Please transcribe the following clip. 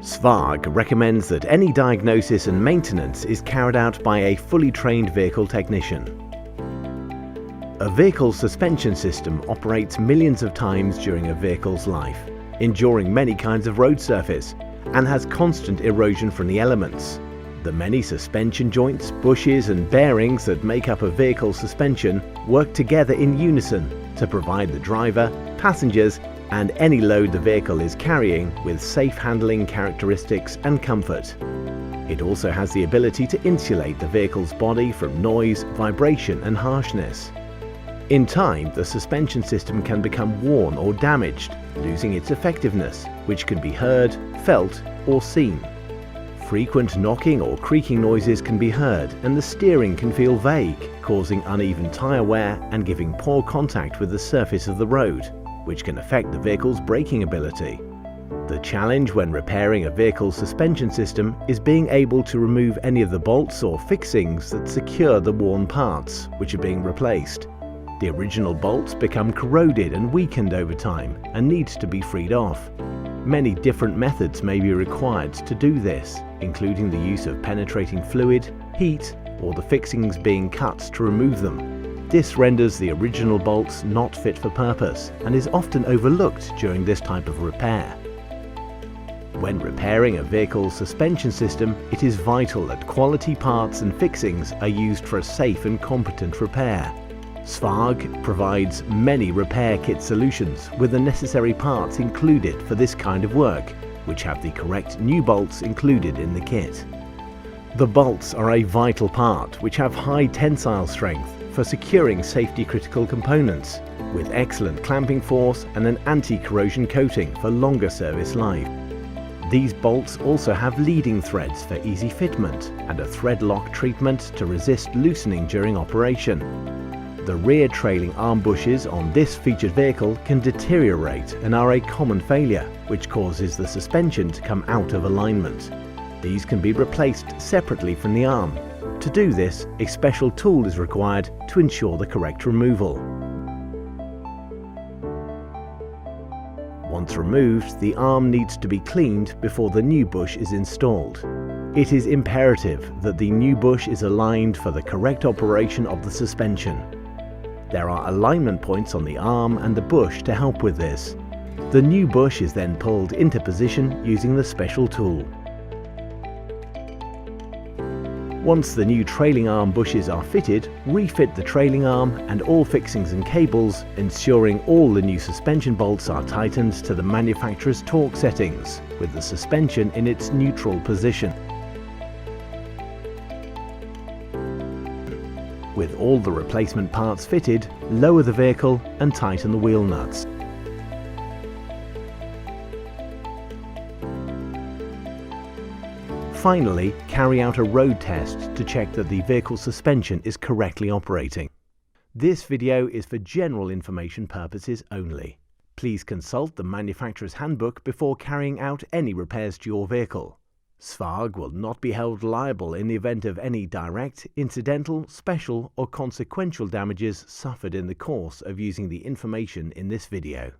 SVAG recommends that any diagnosis and maintenance is carried out by a fully trained vehicle technician. A vehicle's suspension system operates millions of times during a vehicle's life, enduring many kinds of road surface, and has constant erosion from the elements. The many suspension joints, bushes and bearings that make up a vehicle's suspension work together in unison to provide the driver, passengers and any load the vehicle is carrying with safe handling characteristics and comfort. It also has the ability to insulate the vehicle's body from noise, vibration and harshness. In time, the suspension system can become worn or damaged, losing its effectiveness, which can be heard, felt or seen. Frequent knocking or creaking noises can be heard and the steering can feel vague, causing uneven tyre wear and giving poor contact with the surface of the road, which can affect the vehicle's braking ability. The challenge when repairing a vehicle's suspension system is being able to remove any of the bolts or fixings that secure the worn parts, which are being replaced. The original bolts become corroded and weakened over time and need to be freed off. Many different methods may be required to do this, including the use of penetrating fluid, heat, or the fixings being cut to remove them. This renders the original bolts not fit for purpose and is often overlooked during this type of repair. When repairing a vehicle's suspension system, it is vital that quality parts and fixings are used for a safe and competent repair. SVAG provides many repair kit solutions with the necessary parts included for this kind of work, which have the correct new bolts included in the kit. The bolts are a vital part which have high tensile strength for securing safety critical components, with excellent clamping force and an anti-corrosion coating for longer service life. These bolts also have leading threads for easy fitment and a thread lock treatment to resist loosening during operation. The rear trailing arm bushes on this featured vehicle can deteriorate and are a common failure, which causes the suspension to come out of alignment. These can be replaced separately from the arm. To do this, a special tool is required to ensure the correct removal. Once removed, the arm needs to be cleaned before the new bush is installed. It is imperative that the new bush is aligned for the correct operation of the suspension. There are alignment points on the arm and the bush to help with this. The new bush is then pulled into position using the special tool. Once the new trailing arm bushes are fitted, refit the trailing arm and all fixings and cables, ensuring all the new suspension bolts are tightened to the manufacturer's torque settings, with the suspension in its neutral position. With all the replacement parts fitted, lower the vehicle and tighten the wheel nuts. Finally, carry out a road test to check that the vehicle's suspension is correctly operating. This video is for general information purposes only. Please consult the manufacturer's handbook before carrying out any repairs to your vehicle. SVAG will not be held liable in the event of any direct, incidental, special or consequential damages suffered in the course of using the information in this video.